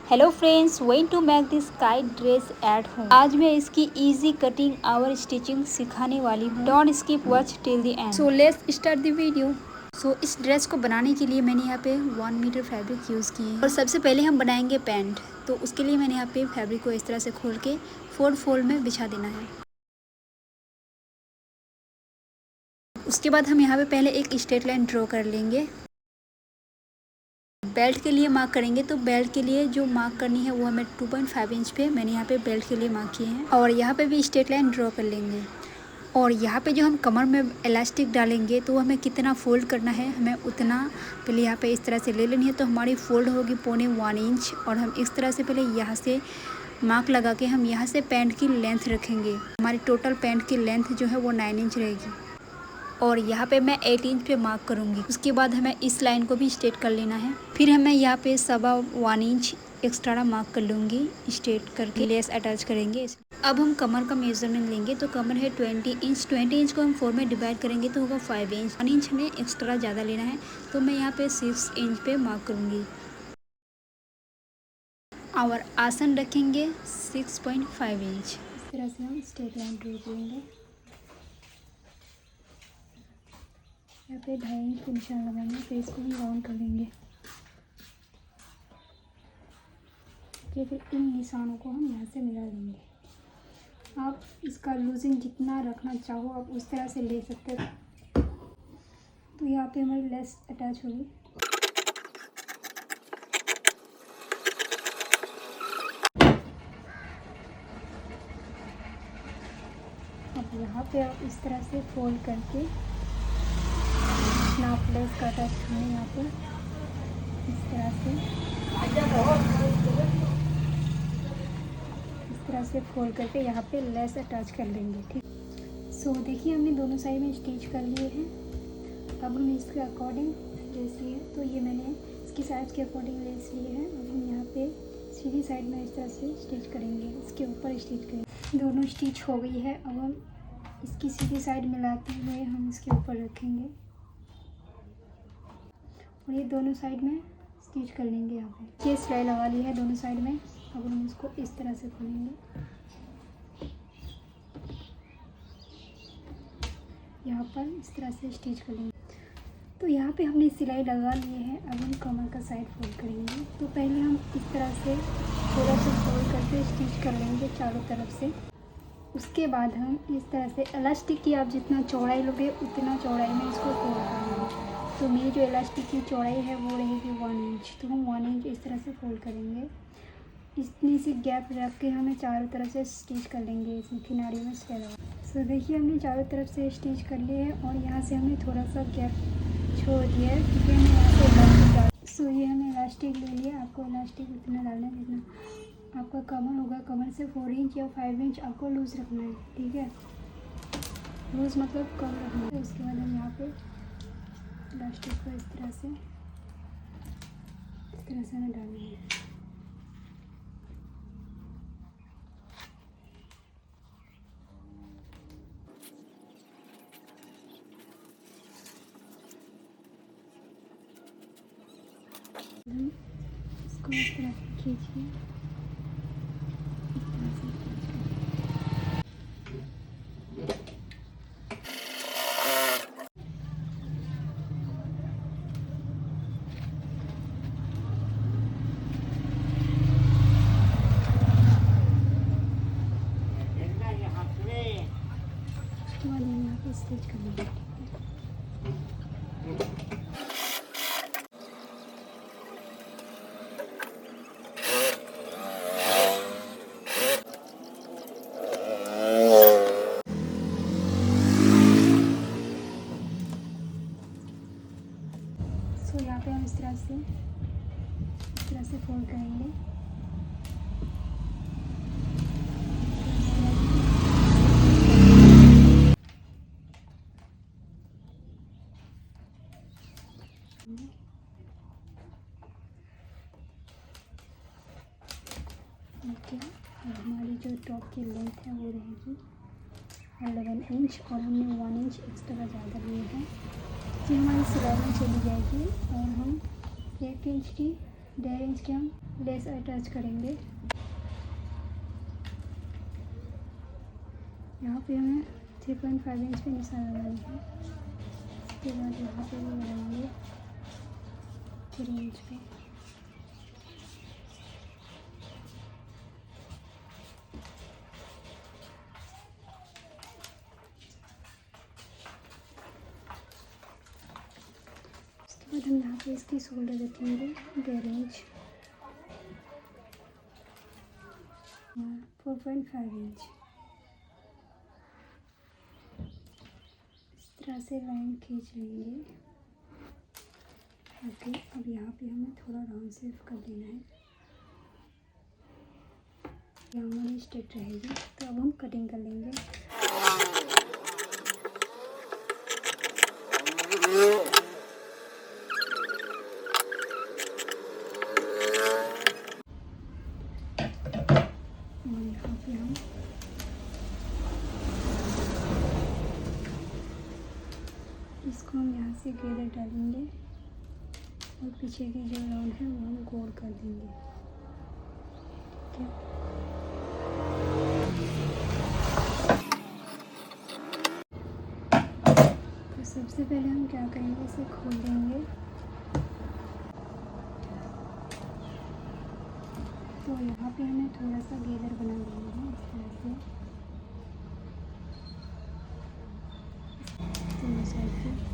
Hello friends, when to make this kite dress at home. आज मैं इसकी easy cutting और स्टिचिंग सिखाने वाली हूँ। Don't skip watch till the end. So let's start the video. So इस dress को बनाने के लिए मैंने यहाँ पे 1 मीटर फैब्रिक यूज़ किए हैं और सबसे पहले हम बनाएंगे पैंट। तो उसके लिए मैंने यहाँ पे फैब्रिक को इस तरह से खोल के 4 फोल्ड में बिछा देना है। उसके बाद हम यहाँ पे पहले एक स्ट्रेट लाइन ड्रॉ कर लेंगे। बेल्ट के लिए मार्क करेंगे, तो बेल्ट के लिए जो मार्क करनी है वो हमें 2.5 इंच पे मैंने यहाँ पे बेल्ट के लिए मार्क किए हैं। और यहाँ पे भी स्ट्रेट लाइन ड्रॉ कर लेंगे। और यहाँ पे जो हम कमर में इलास्टिक डालेंगे तो हमें कितना फोल्ड करना है, हमें उतना पहले यहाँ पे इस तरह से ले लेनी है। तो हमारी फोल्ड होगी 1.25 इंच। और हम इस तरह से पहले यहाँ से मार्क लगा के हम यहाँ से पैंट की लेंथ रखेंगे। हमारी टोटल पैंट की लेंथ जो है वो 9 इंच रहेगी। और यहाँ पे मैं 8 इंच पे मार्क करूँगी। उसके बाद हमें इस लाइन को भी स्ट्रेट कर लेना है। फिर हमें यहाँ पे 1.25 इंच एक्स्ट्रा मार्क कर लूँगी, स्ट्रेट करके लेस अटैच करेंगे। अब हम कमर का मेजरमेंट लेंगे। तो कमर है 20 इंच। 20 इंच को हम 4 में डिवाइड करेंगे तो होगा 5 इंच। 1 इंच हमें एक्स्ट्रा ज़्यादा लेना है, तो मैं यहाँ पे 6 इंच पे मार्क करूँगी। और आसन रखेंगे 6.5 इंच। इस तरह से हम स्ट्रेट लाइन ड्रॉ करेंगे। यहाँ पे 2.5 इंच का निशान लगाएंगे, फिर इसको हम राउंड कर लेंगे। फिर इन निशानों को हम यहाँ से मिला लेंगे। आप इसका लूजिंग जितना रखना चाहो आप उस तरह से ले सकते हो। तो यहाँ पे हमारी लेस अटैच होगी। अब यहाँ पे आप इस तरह से फोल्ड करके नाप लेस का अटैच करना है। यहाँ पे इस तरह से फोल्ड करके यहाँ पे लेस अटैच कर लेंगे। ठीक। सो देखिए हमने दोनों साइड में स्टिच कर लिए हैं। अब हम इसके अकॉर्डिंग लेस लिए, तो ये मैंने इसकी साइज के अकॉर्डिंग लेस लिए हैं। अब हम यहाँ पे सीधी साइड में इस तरह से स्टिच करेंगे, इसके ऊपर स्टिच करेंगे। दोनों स्टिच हो गई है। अब हम इसकी सीधी साइड मिलाते हुए हम इसके ऊपर रखेंगे और ये दोनों साइड में स्टिच कर लेंगे। यहाँ पे ये सिलाई लगा ली है दोनों साइड में। अब हम इसको इस तरह से खोलेंगे, यहाँ पर इस तरह से स्टिच कर लेंगे। तो यहाँ पे हमने सिलाई लगा ली है। अब हम कमर का साइड फोल्ड करेंगे। तो पहले हम इस तरह से थोड़ा सा फोल्ड करके स्टिच कर लेंगे चारों तरफ से। उसके बाद हम इस तरह से इलास्टिक की आप जितना चौड़ाई लोगे उतना चौड़ाई में इसको फोल्ड करेंगे। तो मेरी जो इलास्टिक की चौड़ाई है वो रहेगी 1 इंच। तो हम 1 इंच इस तरह से फोल्ड करेंगे। इतनी सी गैप रख के हमें चारों तरफ से स्टिच कर लेंगे, इसमें किनारे में सिलाई लगा। सो देखिए हमने चारों तरफ से स्टिच कर लिए है और यहाँ से हमने थोड़ा सा गैप छोड़ दिया है क्योंकि हमें यहाँ से इलास्टिक डाल। सो ये हमने इलास्टिक ले लिया। आपको इलास्टिक उतना डालना है जितना आपका कमर होगा। कमर से 4 इंच या 5 इंच आपको लूज़ रखना है। ठीक है, लूज़ मतलब कम रखना है। उसके बाद हम यहाँ पे इलास्टिक को इस तरह से हमें डालना है। इसको इस तरह से खींचिए, इस तरह से यहाँ पे स्टिच कर लेंगे। सो यहाँ पे हम इस तरह से फोल्ड करेंगे। ओके, और हमारी जो टॉप की लेंथ है वो रहेगी 11 इंच और हमने 1 इंच एक्स्ट्रा ज़्यादा लिए हैं। ये हमारी सिलाई में चली जाएगी और हम 1 इंच की 1.5 इंच के हम लेस अटैच करेंगे। यहाँ पे हमें 3.5 इंच पे निशान लगानी है। उसके बाद यहाँ पे भी लगाएंगे 3 इंच पे। उसके बाद हम यहाँ पे इसकी शोल्डर रखेंगे 1.5 इंच, 4.5 इंच। इस तरह से लाइन खींच लेंगे। ओके, अब यहाँ पे हमें थोड़ा राउंड शेप कर देना है। यहाँ हमारी स्ट्रेट रहेगी, तो अब हम कटिंग कर लेंगे। और यहाँ पे हम इसको यहाँ से घेरे डालेंगे और पीछे की जो राउंड है वो हम गोल कर देंगे। ठीक है, तो सबसे पहले हम क्या करेंगे, इसे खोल देंगे। तो यहाँ पे हमें थोड़ा सा घेर बना देंगे इस तरह से, दोनों साइड पे।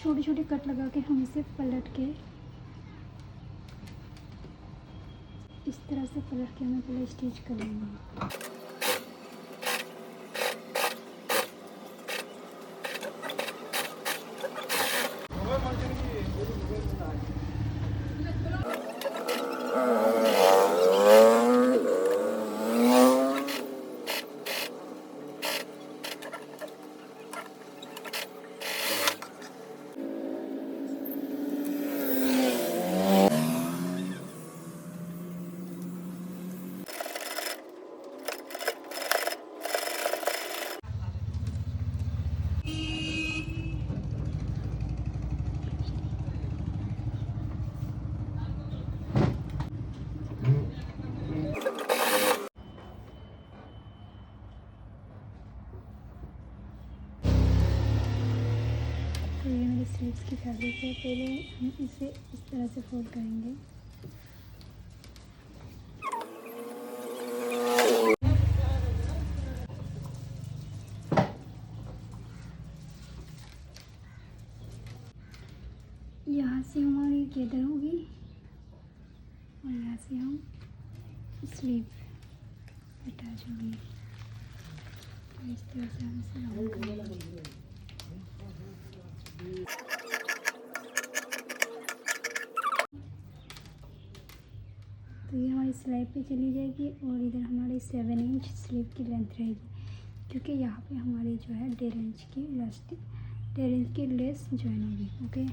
छोटे छोटे कट लगा के हम इसे पलट के इस तरह से पलट के हमें पहले स्टिच कर लेंगे। तो ये मेरी स्लीव्स की फैब्रिक है। पहले हम इसे इस तरह से फोल्ड करेंगे। यहाँ से हमारी गेदर होगी और यहाँ से हम स्लीव अटैच होगी। तो इस तरह से हम इसे राउंड करेंगे। तो ये हमारी सिलाई पे चली जाएगी और इधर हमारी 7 इंच स्लीव की लेंथ रहेगी, क्योंकि यहाँ पे हमारी जो है 1.5 इंच की इलास्टिक 1.5 इंच की लेस ज्वाइन होगी। ओके,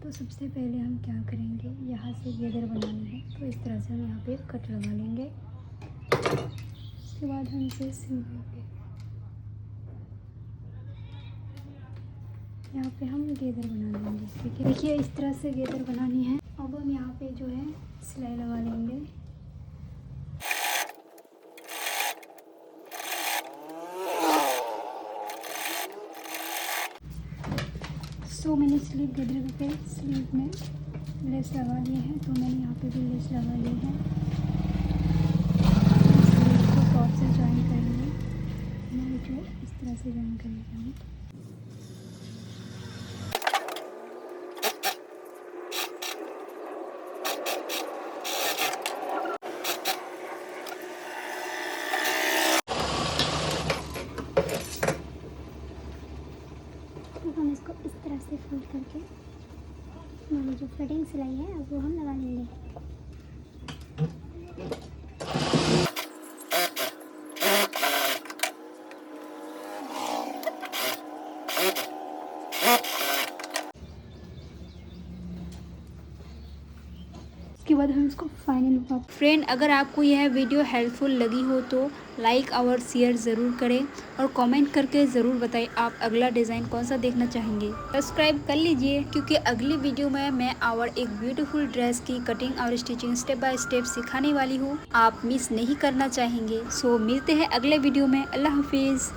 तो सबसे पहले हम क्या करेंगे, यहाँ से गेदर बनानी है, तो इस तरह से हम यहाँ पे कट लगा लेंगे। उसके बाद हम इसे सिल लेंगे। यहाँ पे हम गेदर बना लेंगे। ठीक है, देखिए इस तरह से गेदर बनानी है। अब हम यहाँ पे जो है सिलाई लगा लेंगे। तो मैंने स्लीव गेदर पे स्लीव में लेस लगा लिए हैं, तो मैंने यहाँ पे भी लेस लगा ली है। स्लीव को टॉप से ज्वाइन करेंगे, हमारे जो इस तरह से ज्वाइन करेंगे हम। तो हम इसको इस तरह से फोल्ड कर हमारी जो फिटिंग सिलाई है अब वो हम लगा लेंगे। इसके बाद हम इसको फाइनल। फ्रेंड, अगर आपको यह वीडियो हेल्पफुल लगी हो तो लाइक और शेयर ज़रूर करें और कमेंट करके ज़रूर बताएं आप अगला डिज़ाइन कौन सा देखना चाहेंगे। सब्सक्राइब कर लीजिए क्योंकि अगली वीडियो में मैं और एक ब्यूटीफुल ड्रेस की कटिंग और स्टिचिंग स्टेप बाय स्टेप सिखाने वाली हूँ, आप मिस नहीं करना चाहेंगे। सो मिलते हैं अगले वीडियो में। अल्लाह हाफिज़।